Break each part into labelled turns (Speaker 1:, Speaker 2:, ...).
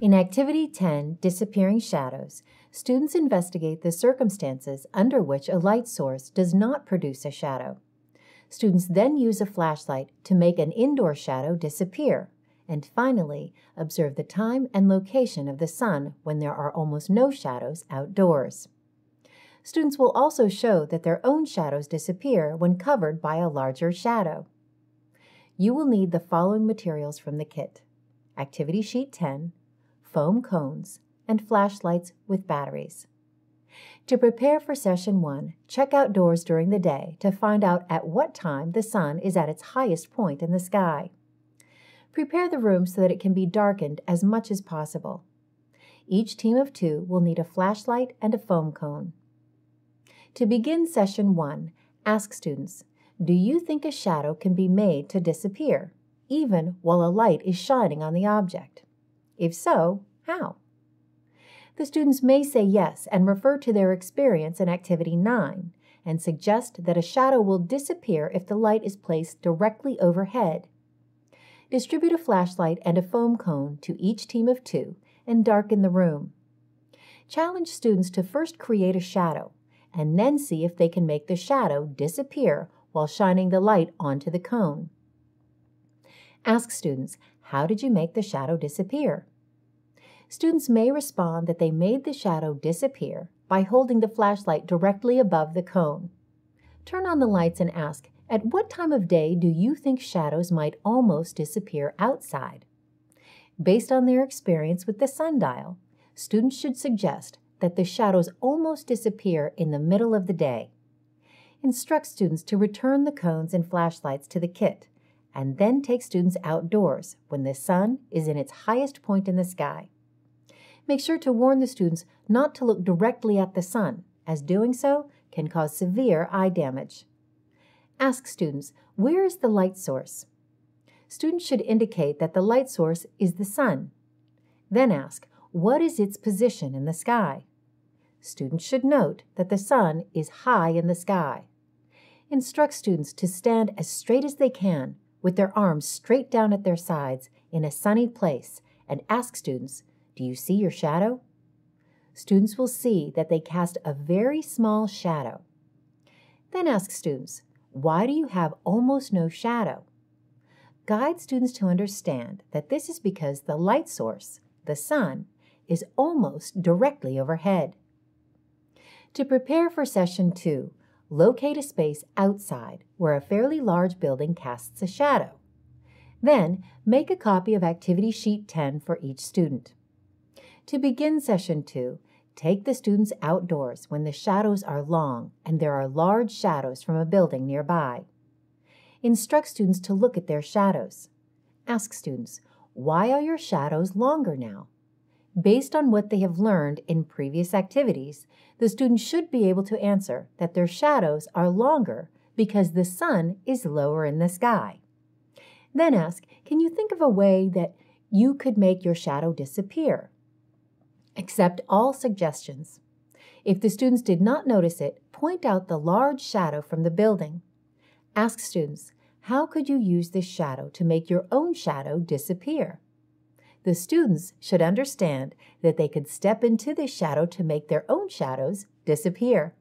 Speaker 1: In Activity 10, Disappearing Shadows, students investigate the circumstances under which a light source does not produce a shadow. Students then use a flashlight to make an indoor shadow disappear, and finally, observe the time and location of the sun when there are almost no shadows outdoors. Students will also show that their own shadows disappear when covered by a larger shadow. You will need the following materials from the kit: Activity Sheet 10, foam cones, and flashlights with batteries. To prepare for Session 1, check outdoors during the day to find out at what time the sun is at its highest point in the sky. Prepare the room so that it can be darkened as much as possible. Each team of 2 will need a flashlight and a foam cone. To begin Session 1, ask students, do you think a shadow can be made to disappear, even while a light is shining on the object? If so, how? The students may say yes and refer to their experience in Activity 9 and suggest that a shadow will disappear if the light is placed directly overhead. Distribute a flashlight and a foam cone to each team of 2 and darken the room. Challenge students to first create a shadow and then see if they can make the shadow disappear while shining the light onto the cone. Ask students, how did you make the shadow disappear? Students may respond that they made the shadow disappear by holding the flashlight directly above the cone. Turn on the lights and ask, at what time of day do you think shadows might almost disappear outside? Based on their experience with the sundial, students should suggest that the shadows almost disappear in the middle of the day. Instruct students to return the cones and flashlights to the kit, and then take students outdoors when the sun is in its highest point in the sky. Make sure to warn the students not to look directly at the sun, as doing so can cause severe eye damage. Ask students, where is the light source? Students should indicate that the light source is the sun. Then ask, what is its position in the sky? Students should note that the sun is high in the sky. Instruct students to stand as straight as they can, with their arms straight down at their sides in a sunny place, and ask students, do you see your shadow? Students will see that they cast a very small shadow. Then ask students, why do you have almost no shadow? Guide students to understand that this is because the light source, the sun, is almost directly overhead. To prepare for Session 2, locate a space outside where a fairly large building casts a shadow. Then, make a copy of Activity Sheet 10 for each student. To begin Session 2, take the students outdoors when the shadows are long and there are large shadows from a building nearby. Instruct students to look at their shadows. Ask students, why are your shadows longer now? Based on what they have learned in previous activities, the students should be able to answer that their shadows are longer because the sun is lower in the sky. Then ask, can you think of a way that you could make your shadow disappear? Accept all suggestions. If the students did not notice it, point out the large shadow from the building. Ask students, how could you use this shadow to make your own shadow disappear? The students should understand that they could step into this shadow to make their own shadows disappear.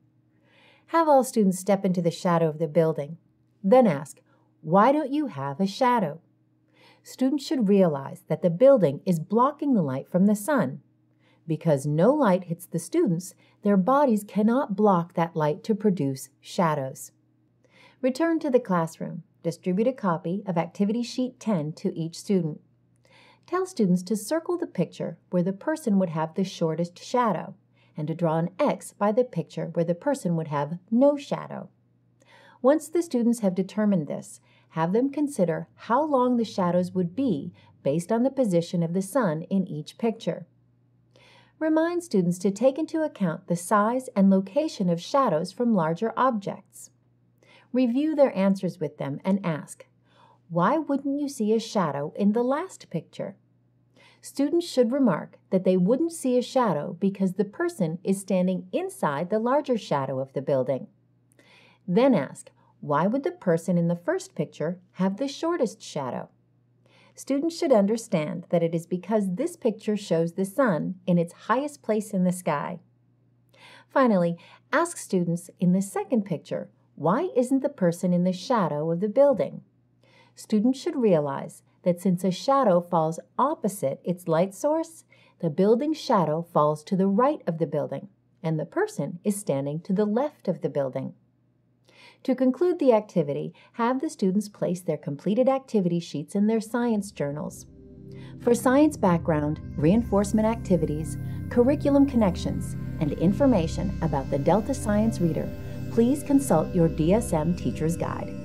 Speaker 1: Have all students step into the shadow of the building. Then ask, why don't you have a shadow? Students should realize that the building is blocking the light from the sun. Because no light hits the students, their bodies cannot block that light to produce shadows. Return to the classroom. Distribute a copy of Activity Sheet 10 to each student. Tell students to circle the picture where the person would have the shortest shadow, and to draw an X by the picture where the person would have no shadow. Once the students have determined this, have them consider how long the shadows would be based on the position of the sun in each picture. Remind students to take into account the size and location of shadows from larger objects. Review their answers with them and ask, why wouldn't you see a shadow in the last picture? Students should remark that they wouldn't see a shadow because the person is standing inside the larger shadow of the building. Then ask, why would the person in the first picture have the shortest shadow? Students should understand that it is because this picture shows the sun in its highest place in the sky. Finally, ask students in the second picture, why isn't the person in the shadow of the building? Students should realize that since a shadow falls opposite its light source, the building's shadow falls to the right of the building, and the person is standing to the left of the building. To conclude the activity, have the students place their completed activity sheets in their science journals. For science background, reinforcement activities, curriculum connections, and information about the Delta Science Reader, please consult your DSM Teacher's Guide.